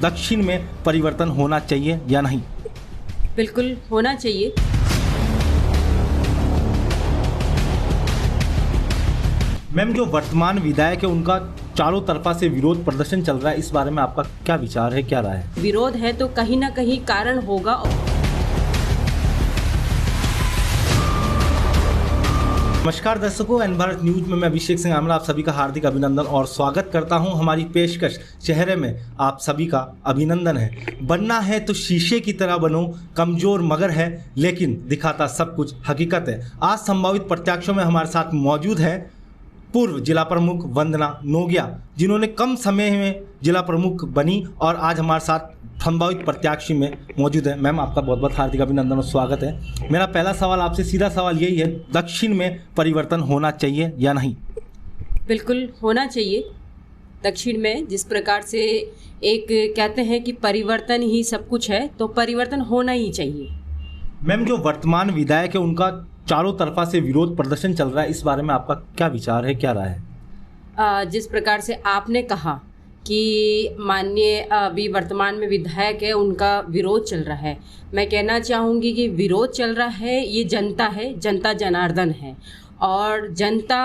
दक्षिण में परिवर्तन होना चाहिए या नहीं? बिल्कुल होना चाहिए। मैम, जो वर्तमान विधायक है उनका चारों तरफा से विरोध प्रदर्शन चल रहा है, इस बारे में आपका क्या विचार है, क्या राय है? विरोध है तो कहीं ना कहीं कारण होगा। नमस्कार दर्शकों, एन भारत न्यूज में मैं अभिषेक सिंह आमला आप सभी का हार्दिक अभिनंदन और स्वागत करता हूं। हमारी पेशकश चेहरे में आप सभी का अभिनंदन है। बनना है तो शीशे की तरह बनो, कमजोर मगर है लेकिन दिखाता सब कुछ हकीकत है। आज संभावित प्रत्याशियों में हमारे साथ मौजूद है पूर्व जिला प्रमुख वंदना नोगिया, जिन्होंने कम समय में जिला प्रमुख बनी और आज हमारे साथ संभावित प्रत्याशी में मौजूद है। मैम, आपका बहुत बहुत हार्दिक अभिनंदन और स्वागत है। मेरा पहला सवाल आपसे, सीधा सवाल यही है, दक्षिण में परिवर्तन होना चाहिए या नहीं? बिल्कुल होना चाहिए। दक्षिण में जिस प्रकार से एक कहते हैं कि परिवर्तन ही सब कुछ है, तो परिवर्तन होना ही चाहिए। मैम, जो वर्तमान विधायक है उनका चारों तरफा से विरोध प्रदर्शन चल रहा है, इस बारे में आपका क्या विचार है, क्या राय है? जिस प्रकार से आपने कहा कि माननीय अभी वर्तमान में विधायक है, उनका विरोध चल रहा है, मैं कहना चाहूँगी कि विरोध चल रहा है, ये जनता है, जनता जनार्दन है और जनता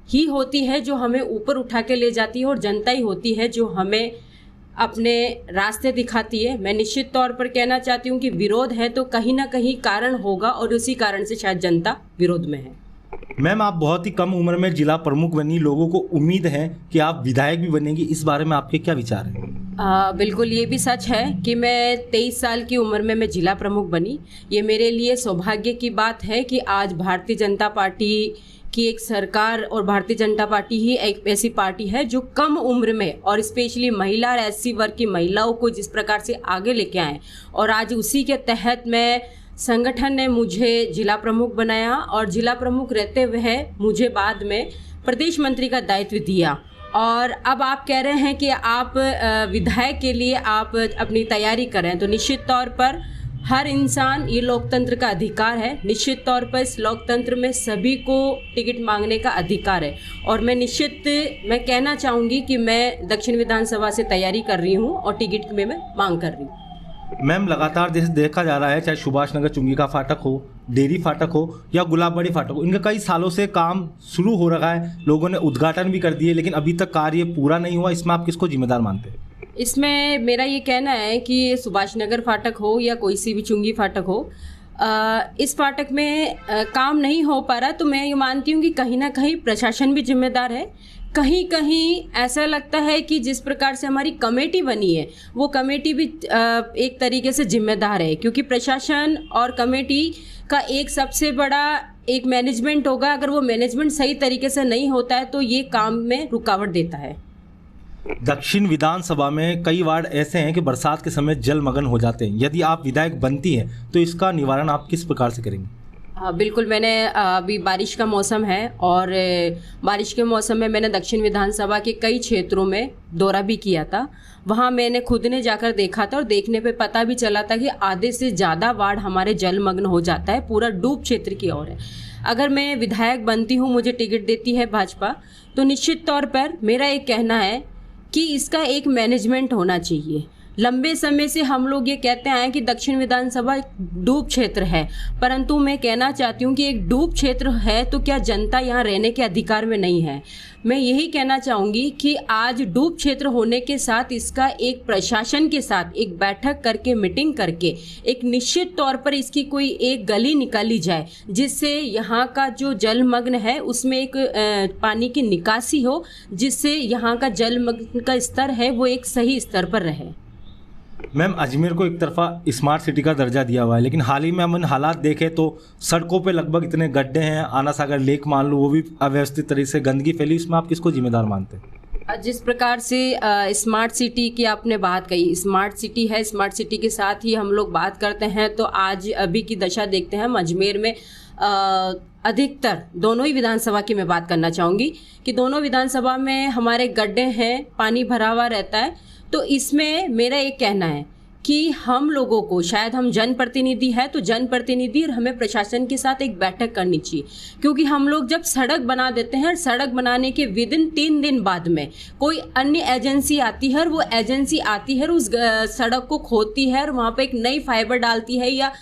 ही होती है जो हमें ऊपर उठा के ले जाती है और जनता ही होती है जो हमें अपने रास्ते दिखाती है। मैं निश्चित तौर पर कहना चाहती हूँ कि विरोध है तो कहीं ना कहीं कारण होगा और उसी कारण से शायद जनता विरोध में है। मैम, आप बहुत ही कम उम्र में जिला प्रमुख बनी, लोगों को उम्मीद है कि आप विधायक भी बनेंगी, इस बारे में आपके क्या विचार हैं? बिल्कुल, ये भी सच है कि मैं 23 साल की उम्र में मैं जिला प्रमुख बनी। ये मेरे लिए सौभाग्य की बात है कि आज भारतीय जनता पार्टी की एक सरकार और भारतीय जनता पार्टी ही एक ऐसी पार्टी है जो कम उम्र में और स्पेशली महिला और एससी वर्ग की महिलाओं को जिस प्रकार से आगे लेके आए और आज उसी के तहत मैं संगठन ने मुझे जिला प्रमुख बनाया और जिला प्रमुख रहते हुए मुझे बाद में प्रदेश मंत्री का दायित्व दिया। और अब आप कह रहे हैं कि आप विधायक के लिए आप अपनी तैयारी करें, तो निश्चित तौर पर हर इंसान, ये लोकतंत्र का अधिकार है, निश्चित तौर पर इस लोकतंत्र में सभी को टिकट मांगने का अधिकार है और मैं कहना चाहूँगी कि मैं दक्षिण विधानसभा से तैयारी कर रही हूँ और टिकट में मैं मांग कर रही हूँ। मैम, लगातार जैसे देखा जा रहा है, चाहे सुभाष नगर चुंगी का फाटक हो, डेयरी फाटक हो या गुलाबबाड़ी फाटक हो, इनका कई सालों से काम शुरू हो रहा है, लोगों ने उद्घाटन भी कर दिए लेकिन अभी तक कार्य पूरा नहीं हुआ। इसमें आप किसको जिम्मेदार मानते हैं? इसमें मेरा ये कहना है कि सुभाष नगर फाटक हो या कोई सी भी चुंगी फाटक हो, इस फाटक में काम नहीं हो पा रहा, तो मैं ये मानती हूँ कि कहीं ना कहीं प्रशासन भी जिम्मेदार है। कहीं कहीं ऐसा लगता है कि जिस प्रकार से हमारी कमेटी बनी है वो कमेटी भी एक तरीके से जिम्मेदार है, क्योंकि प्रशासन और कमेटी का एक सबसे बड़ा एक मैनेजमेंट होगा। अगर वो मैनेजमेंट सही तरीके से नहीं होता है तो ये काम में रुकावट देता है। दक्षिण विधानसभा में कई वार्ड ऐसे हैं कि बरसात के समय जलमग्न हो जाते हैं। यदि आप विधायक बनती हैं तो इसका निवारण आप किस प्रकार से करेंगे? बिल्कुल, मैंने अभी बारिश का मौसम है और बारिश के मौसम में मैंने दक्षिण विधानसभा के कई क्षेत्रों में दौरा भी किया था। वहाँ मैंने खुद ने जाकर देखा था और देखने पे पता भी चला था कि आधे से ज़्यादा वार्ड हमारे जलमग्न हो जाता है, पूरा डूब क्षेत्र की ओर है। अगर मैं विधायक बनती हूँ, मुझे टिकट देती है भाजपा, तो निश्चित तौर पर मेरा एक कहना है कि इसका एक मैनेजमेंट होना चाहिए। लंबे समय से हम लोग ये कहते आए कि दक्षिण विधानसभा डूब क्षेत्र है, परंतु मैं कहना चाहती हूँ कि एक डूब क्षेत्र है तो क्या जनता यहाँ रहने के अधिकार में नहीं है? मैं यही कहना चाहूँगी कि आज डूब क्षेत्र होने के साथ इसका एक प्रशासन के साथ एक बैठक करके, मीटिंग करके एक निश्चित तौर पर इसकी कोई एक गली निकाली जाए जिससे यहाँ का जो जलमग्न है उसमें एक पानी की निकासी हो, जिससे यहाँ का जलमग्न का स्तर है वो एक सही स्तर पर रहे। मैम, अजमेर को एक तरफा स्मार्ट सिटी का दर्जा दिया हुआ है, लेकिन हाल ही में हम हालात देखें तो सड़कों पे लगभग इतने गड्ढे हैं, आना सागर लेक मान लो, वो भी अव्यवस्थित तरीके से गंदगी फैली। इसमें आप किसको जिम्मेदार मानते हैं? जिस प्रकार से स्मार्ट सिटी की आपने बात कही, स्मार्ट सिटी है, स्मार्ट सिटी के साथ ही हम लोग बात करते हैं तो आज अभी की दशा देखते हैं हम अजमेर में अधिकतर दोनों ही विधानसभा की मैं बात करना चाहूँगी कि दोनों विधानसभा में हमारे गड्ढे हैं, पानी भरा हुआ रहता है। तो इसमें मेरा एक कहना है कि हम लोगों को, शायद हम जनप्रतिनिधि है तो जनप्रतिनिधि और हमें प्रशासन के साथ एक बैठक करनी चाहिए, क्योंकि हम लोग जब सड़क बना देते हैं, सड़क बनाने के विदिन 3 दिन बाद में कोई अन्य एजेंसी आती है और वो एजेंसी आती है और उस सड़क को खोदती है और वहाँ पे एक नई फाइबर डालती है, या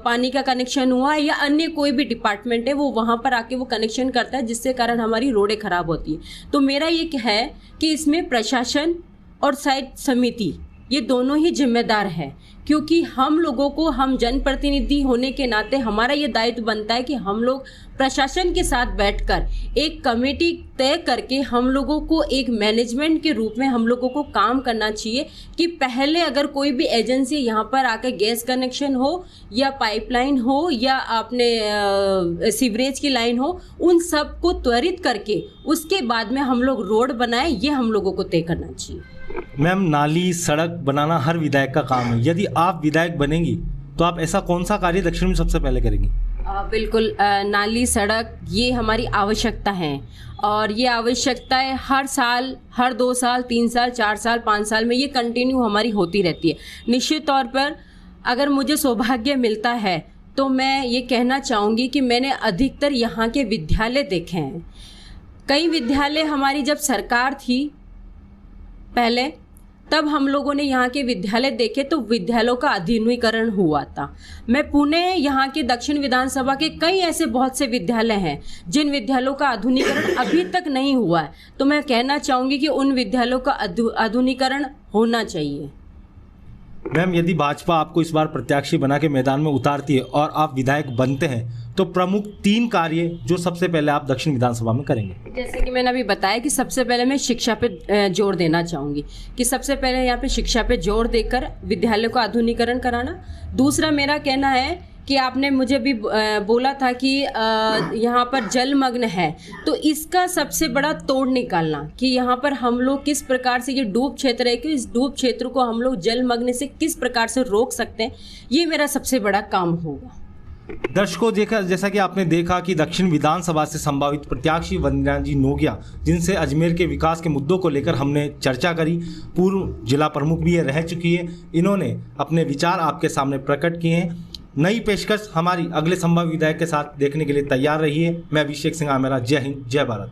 पानी का कनेक्शन हुआ या अन्य कोई भी डिपार्टमेंट है वो वहाँ पर आके वो कनेक्शन करता है, जिससे कारण हमारी रोडें खराब होती है। तो मेरा ये है कि इसमें प्रशासन और शायद समिति ये दोनों ही जिम्मेदार हैं, क्योंकि हम लोगों को, हम जनप्रतिनिधि होने के नाते हमारा ये दायित्व बनता है कि हम लोग प्रशासन के साथ बैठकर एक कमेटी तय करके हम लोगों को एक मैनेजमेंट के रूप में हम लोगों को काम करना चाहिए कि पहले अगर कोई भी एजेंसी यहाँ पर आकर गैस कनेक्शन हो या पाइपलाइन हो या आपने सीवरेज की लाइन हो, उन सब को त्वरित करके उसके बाद में हम लोग रोड बनाएं, ये हम लोगों को तय करना चाहिए। मैम, नाली सड़क बनाना हर विधायक का काम है। यदि आप विधायक बनेंगी तो आप ऐसा कौन सा कार्य दक्षिण में सबसे पहले करेंगी? बिल्कुल, नाली सड़क ये हमारी आवश्यकता है और ये आवश्यकताएं हर साल, हर 2 साल, 3 साल, 4 साल, 5 साल में ये कंटिन्यू हमारी होती रहती है। निश्चित तौर पर अगर मुझे सौभाग्य मिलता है तो मैं ये कहना चाहूँगी कि मैंने अधिकतर यहाँ के विद्यालय देखे हैं। कई विद्यालय हमारी जब सरकार थी पहले, तब हम लोगों ने यहाँ के विद्यालय देखे तो विद्यालयों का आधुनिकीकरण हुआ था। मैं पुणे यहाँ के दक्षिण विधानसभा के कई ऐसे बहुत से विद्यालय हैं जिन विद्यालयों का आधुनिकीकरण अभी तक नहीं हुआ है, तो मैं कहना चाहूँगी कि उन विद्यालयों का आधुनिकीकरण होना चाहिए। मैम, यदि भाजपा आपको इस बार प्रत्याशी बना के मैदान में उतारती है और आप विधायक बनते हैं तो प्रमुख 3 कार्य जो सबसे पहले आप दक्षिण विधानसभा में करेंगे? जैसे कि मैंने अभी बताया कि सबसे पहले मैं शिक्षा पे जोर देना चाहूँगी कि सबसे पहले यहाँ पे शिक्षा पे जोर देकर विद्यालय को आधुनिकीकरण कराना। दूसरा मेरा कहना है कि आपने मुझे भी बोला था कि यहाँ पर जलमग्न है, तो इसका सबसे बड़ा तोड़ निकालना कि यहाँ पर हम लोग किस प्रकार से, ये डूब क्षेत्र है कि इस डूब क्षेत्र को हम लोग जलमग्न से किस प्रकार से रोक सकते हैं, ये मेरा सबसे बड़ा काम होगा। दर्शकों, जैसा कि आपने देखा कि दक्षिण विधानसभा से संभावित प्रत्याशी वंदना जी नोगिया, जिनसे अजमेर के विकास के मुद्दों को लेकर हमने चर्चा करी, पूर्व जिला प्रमुख भी रह चुकी है, इन्होंने अपने विचार आपके सामने प्रकट किए हैं। नई पेशकश हमारी अगले संभावित विधायक के साथ देखने के लिए तैयार रहिए। मैं अभिषेक सिंह आमेरा, जय हिंद, जय भारत।